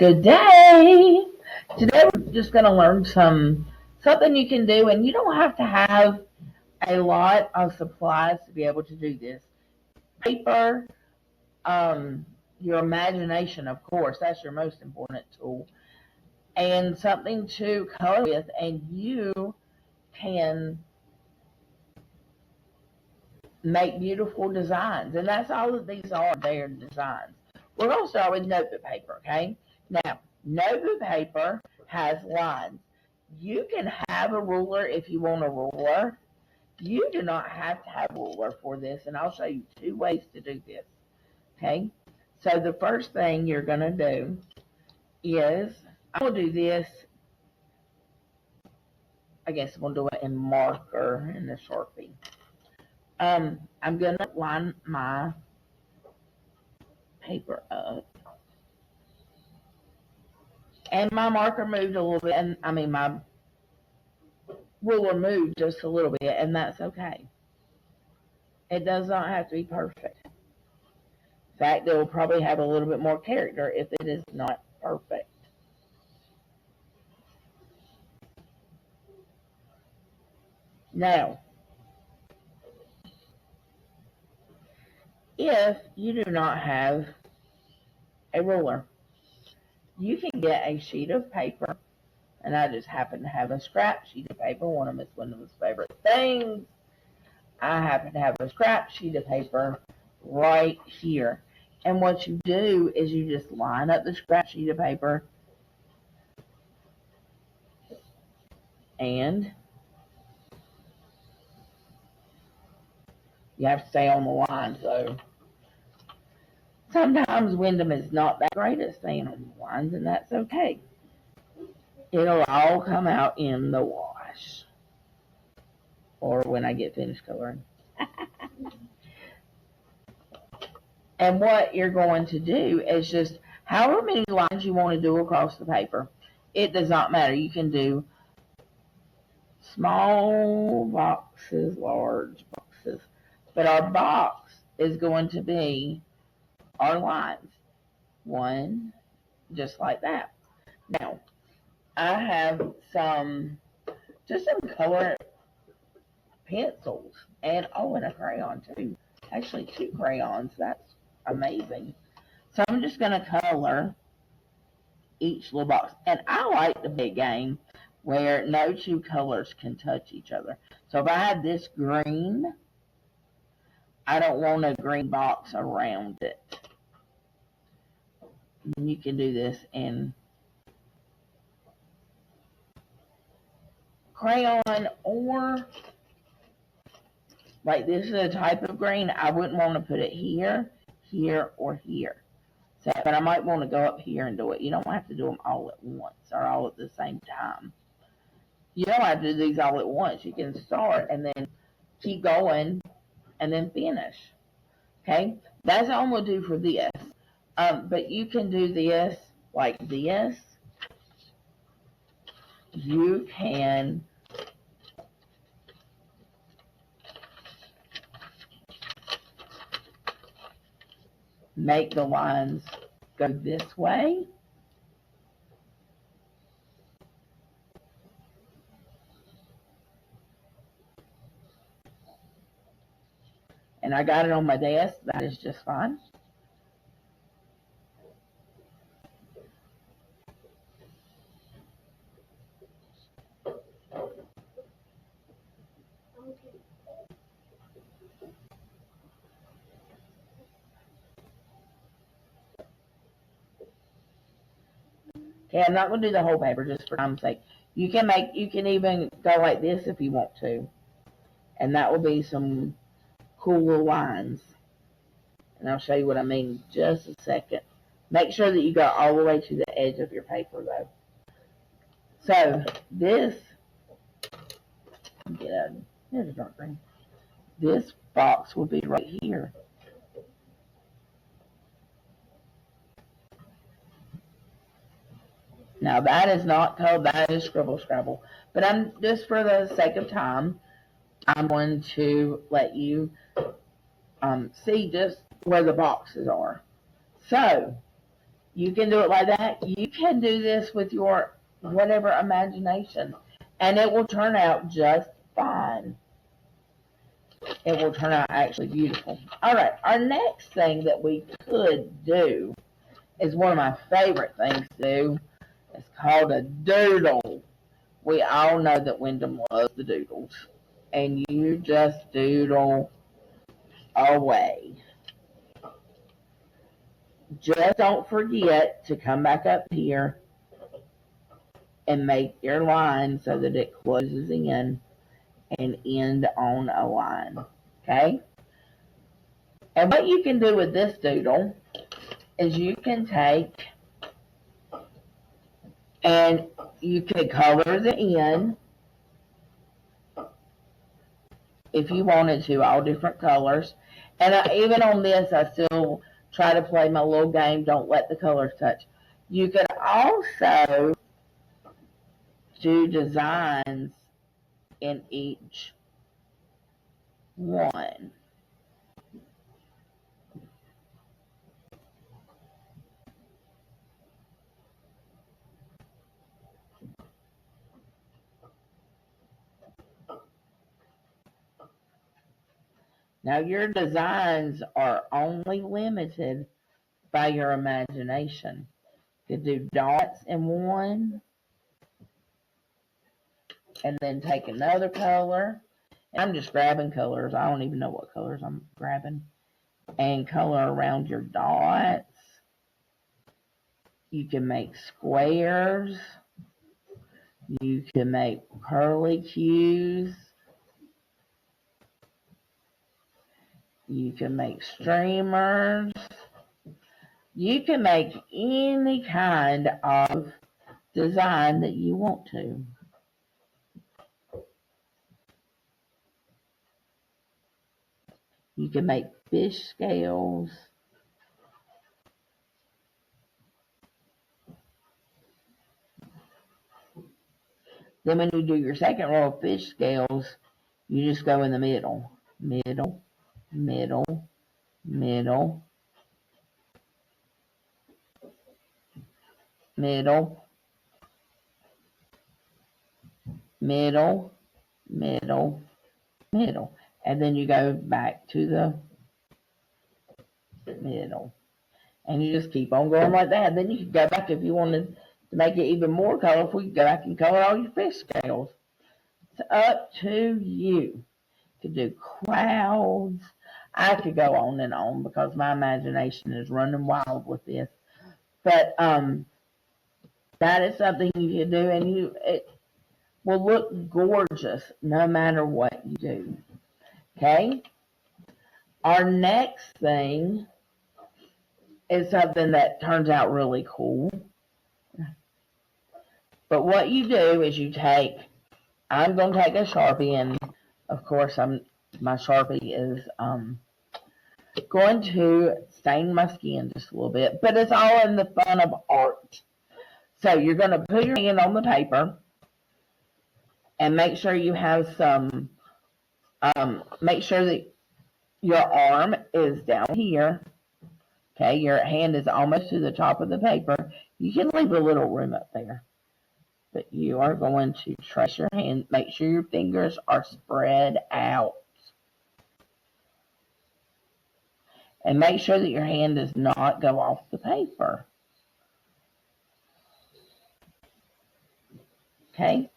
Good day. Today we're just going to learn something you can do, and you don't have to have a lot of supplies to be able to do this. Paper, your imagination, of course, that's your most important tool, and something to color with, and you can make beautiful designs. And that's all that these are. They are designs. We're going to start with notebook paper, okay? Now, notebook paper has lines. You can have a ruler if you want a ruler. You do not have to have a ruler for this, and I'll show you two ways to do this, okay? So the first thing you're going to do is, I will do this, I guess we'll do it in marker in the Sharpie. I'm going to line my paper up. And my marker moved a little bit, and my ruler moved just a little bit, and that's okay. It does not have to be perfect. In fact, it will probably have a little bit more character if it is not perfect. Now, if you do not have a ruler, you can get a sheet of paper, and I just happen to have a scrap sheet of paper, one of Miss Wyndham's favorite things. I happen to have a scrap sheet of paper right here. And what you do is you just line up the scrap sheet of paper and you have to stay on the line. So sometimes Wyndham is not that great at staying on the lines, and that's okay. It'll all come out in the wash or when I get finished coloring. And what you're going to do is just however many lines you want to do across the paper. It does not matter. You can do small boxes, large boxes. But our box is going to be our lines. One, just like that. Now, I have some color pencils and and a crayon too. Actually, two crayons. That's amazing. So I'm just going to color each little box. And I like the big game where no two colors can touch each other. So if I have this green, I don't want a green box around it. And you can do this in crayon, or like this is a type of green. I wouldn't want to put it here, here, or here. So, but I might want to go up here and do it. You don't have to do them all at once or all at the same time. You don't have to do these all at once. You can start and then keep going and then finish. Okay, that's all I'm going to do for this. But you can do this like this. You can make the lines go this way. And I got it on my desk. That is just fine. Okay, I'm not going to do the whole paper just for time's sake. You can even go like this if you want to. And that will be some cool lines. And I'll show you what I mean in just a second. Make sure that you go all the way to the edge of your paper though. So this, here's a dark green. This box will be right here. Now that is not called, that is Scribble Scrabble. But I'm just for the sake of time, I'm going to let you see just where the boxes are. So You can do it like that. You can do this with your whatever imagination, and it will turn out just fine. It will turn out actually beautiful. All right, our next thing that we could do is one of my favorite things to do. It's called a doodle. We all know that Wyndham loves the doodles, and you just doodle away. Just don't forget to come back up here and make your line so that it closes in and end on a line. Okay? And what you can do with this doodle is you can take and you can color the end if you wanted to, all different colors. And even on this, I still try to play my little game, don't let the colors touch. You could also do designs in each one. Now, your designs are only limited by your imagination. You could do dots in one, and then take another color. And I'm just grabbing colors. I don't even know what colors I'm grabbing. And color around your dots. You can make squares. You can make curly cues. You can make streamers. You can make any kind of design that you want to. You can make fish scales. Then when you do your second row of fish scales, you just go in the middle, middle, middle, middle, middle, middle, middle, middle. And then you go back to the middle. And you just keep on going like that. Then you can go back if you wanted to make it even more colorful. You go back and color all your fish scales. It's up to you. You could do clouds. I could go on and on because my imagination is running wild with this. But that is something you can do, and it will look gorgeous no matter what you do. Okay? Our next thing is something that turns out really cool. But what you do is I'm going to take a Sharpie, and of course my Sharpie is going to stain my skin just a little bit, but it's all in the fun of art. So you're going to put your hand on the paper and make sure you have make sure that your arm is down here. Okay, your hand is almost to the top of the paper. You can leave a little room up there. But you are going to trace your hand. Make sure your fingers are spread out. And make sure that your hand does not go off the paper. Okay?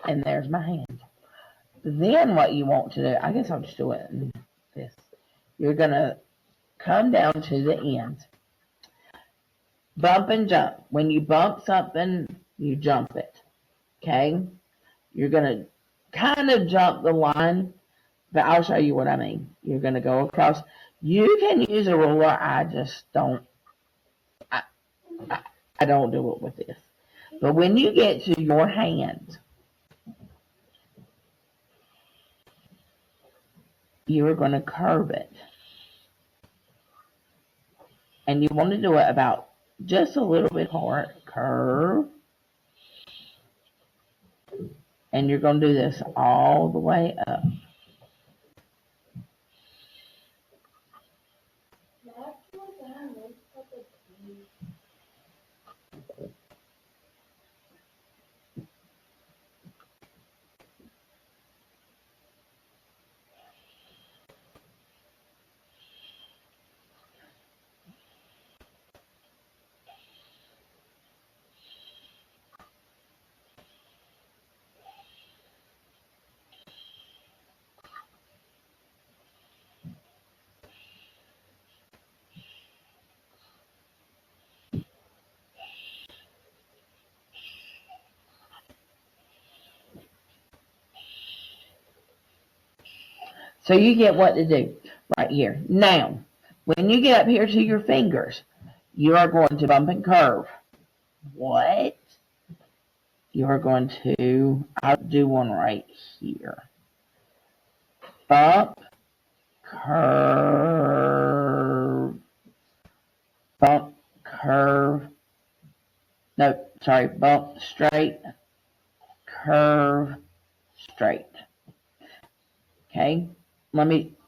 And there's my hand. Then what you want to do, I guess I'll just do it in this. You're going to come down to the end. Bump and jump. When you bump something, you jump it. Okay? You're going to kind of jump the line, but I'll show you what I mean. You're going to go across. You can use a ruler. I just don't. I don't do it with this. But when you get to your hand, you are going to curve it. And you want to do it about just a little bit hard. Curve. And you're going to do this all the way up. So you get what to do right here. Now, when you get up here to your fingers, you are going to bump and curve. What? You are going to, I'll do one right here. Bump, curve, bump, curve. No, sorry, bump, straight, curve, straight. Okay,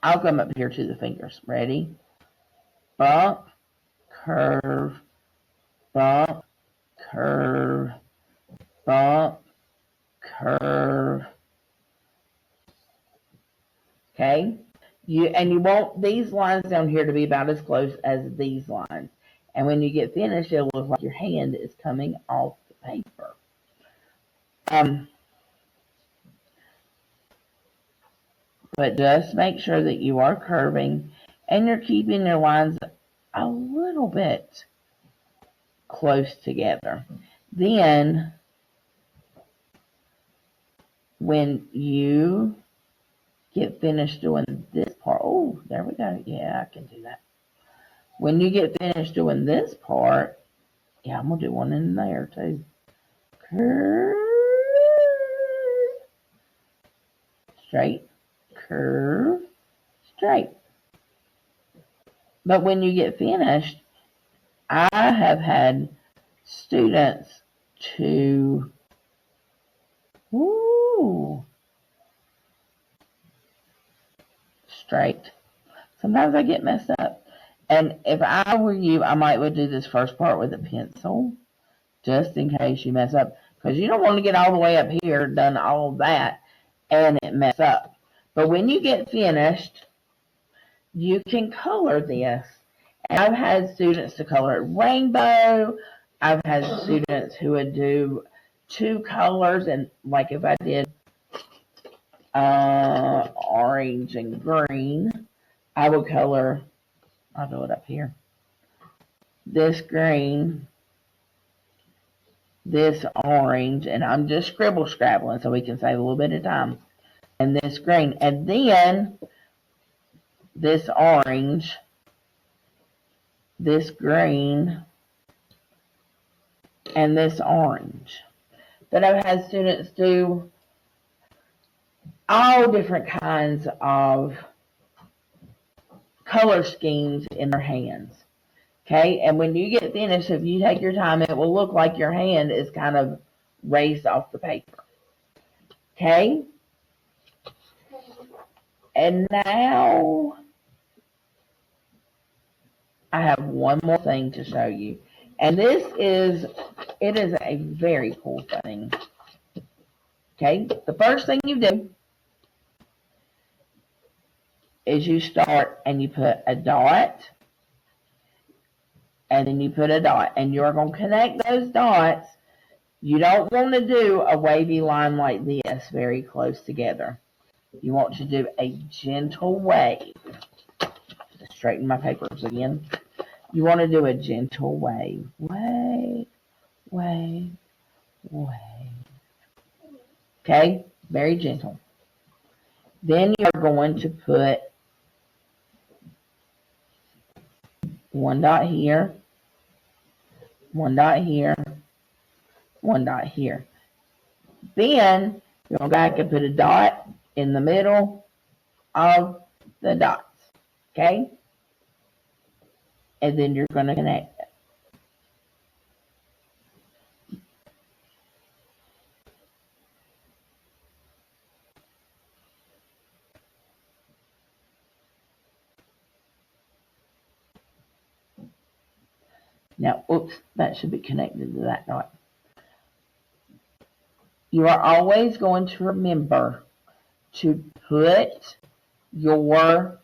I'll come up here to the fingers. Ready? Bump, curve, bump, curve, bump, curve. Okay? You want these lines down here to be about as close as these lines. And when you get finished, it'll look like your hand is coming off the paper. But just make sure that you are curving and you're keeping your lines a little bit close together. Then, when you get finished doing this part, oh, there we go. Yeah, I can do that. When you get finished doing this part, yeah, I'm going to do one in there too. Curve, straight, curve, straight. But when you get finished, I have had students to, straight. Sometimes I get messed up. And if I were you, I might would do this first part with a pencil, just in case you mess up. Because you don't want to get all the way up here, done all of that, and it mess up. But when you get finished, you can color this. And I've had students to color it rainbow. I've had students who would do two colors, and like if I did orange and green, I would color, I'll do it up here, this green, this orange, and I'm just scrabbling so we can save a little bit of time, and this green, and then this orange, this green, and this orange. But I've had students do all different kinds of color schemes in their hands. Okay, and when you get finished, if you take your time, it will look like your hand is kind of raised off the paper. Okay? And now I have one more thing to show you. And it is a very cool thing. Okay, the first thing you do is you start and you put a dot, and then you put a dot, and you're going to connect those dots. You don't want to do a wavy line like this very close together. You want to do a gentle wave. Straighten my papers again. You want to do a gentle wave. Wave, wave, wave. Okay? Very gentle. Then you're going to put one dot here, one dot here, one dot here. Then you're going to go back and put a dot in the middle of the dots. Okay? And then you're going to connect it. Now, oops, that should be connected to that dot. You are always going to remember to put your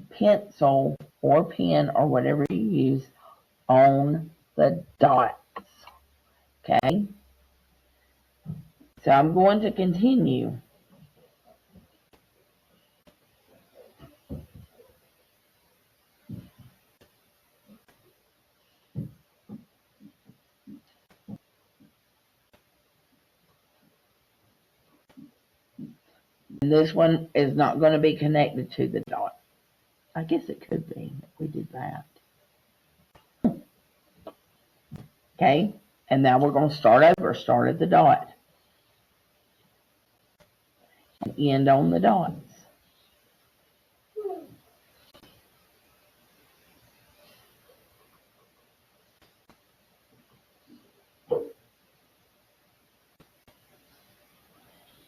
pencil or pen or whatever you use on the dots. Okay? So I'm going to continue. And this one is not going to be connected to the dot. I guess it could be if we did that. Okay? And now we're going to start over. Start at the dot. And end on the dots.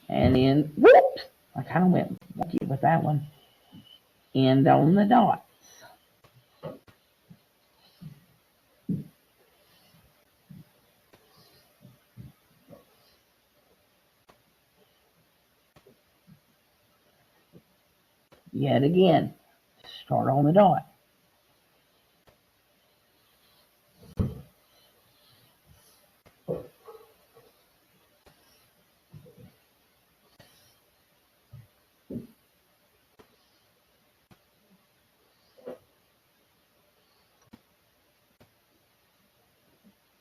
And then, whoops, I kind of went wonky with that one. End on the dots. Yet again, start on the dot.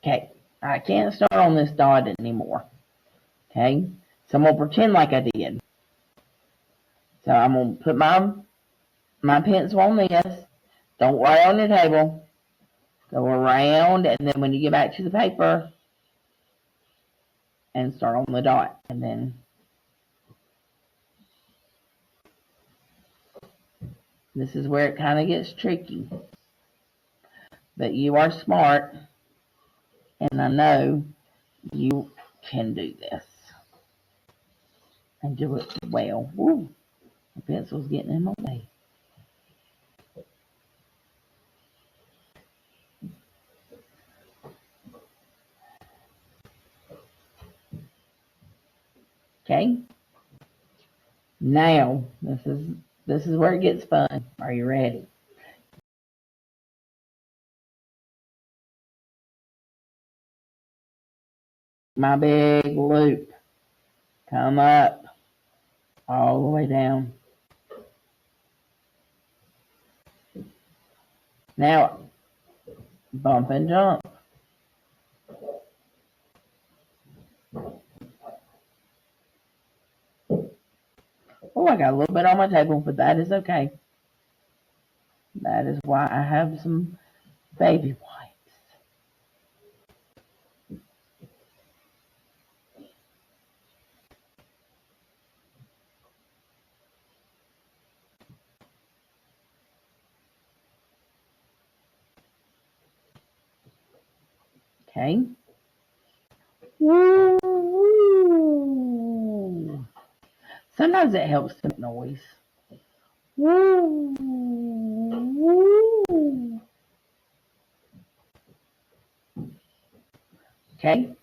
Okay, I can't start on this dot anymore. Okay, so I'm going to pretend like I did. So I'm going to put my pencil on this. Don't write on your table. Go around, and then when you get back to the paper, and start on the dot. And then this is where it kind of gets tricky. But you are smart, and I know you can do this. And do it well. Woo, the pencil's getting in my way. Okay. Now, this is where it gets fun. Are you ready? My big loop. Come up all the way down. Now, bump and jump. Oh, I got a little bit on my table, but that is okay. That is why I have some baby wipes. Okay. Woo, woo. Sometimes it helps to make noise. Woo, woo. Okay,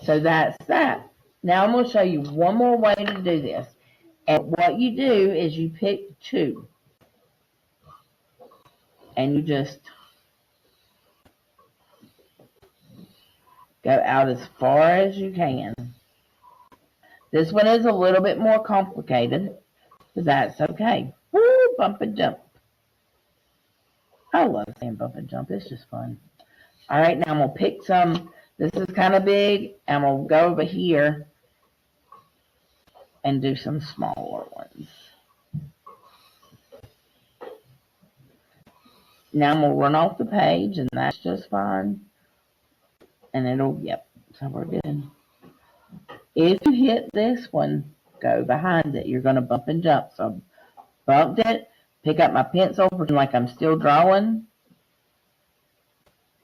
so that's that. Now I'm going to show you one more way to do this. And what you do is you pick two. And you just go out as far as you can. This one is a little bit more complicated, but that's okay. Woo, bump and jump. I love saying bump and jump. It's just fun. All right, now I'm going to pick some. This is kind of big. I'm going to go over here and do some smaller ones. Now I'm going to run off the page, and that's just fine. And it'll, yep, so we're good. If you hit this one, go behind it. You're going to bump and jump. So bumped it, pick up my pencil, pretend like I'm still drawing,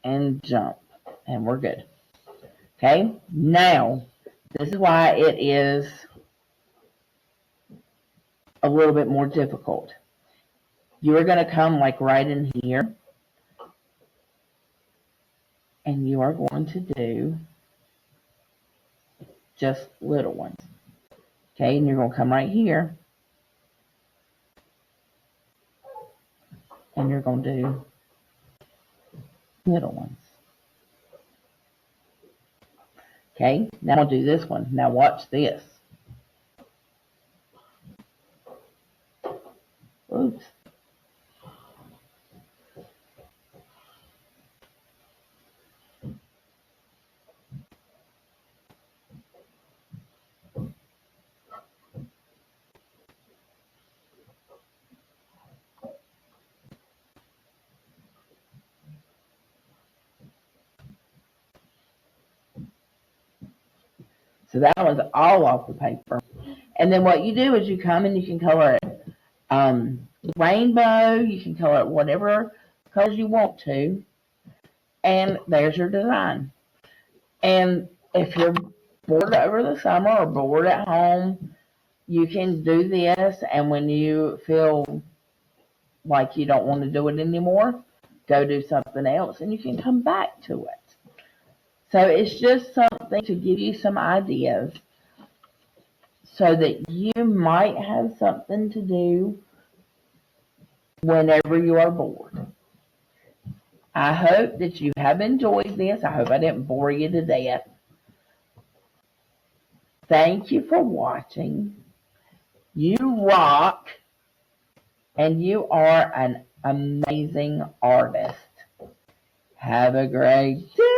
and jump. And we're good. Okay, now, this is why it is a little bit more difficult. You are going to come like right in here. and you are going to do just little ones. Okay, and you're going to come right here, and you're going to do little ones. Okay, now I'll do this one. Now watch this. Oops. So that was all off the paper. And then what you do is you come and you can color it rainbow. You can color it whatever colors you want to. And there's your design. And if you're bored over the summer or bored at home, you can do this. And when you feel like you don't want to do it anymore, go do something else and you can come back to it. So it's just something to give you some ideas so that you might have something to do whenever you are bored. I hope that you have enjoyed this. I hope I didn't bore you to death. Thank you for watching. You rock, and you are an amazing artist. Have a great day.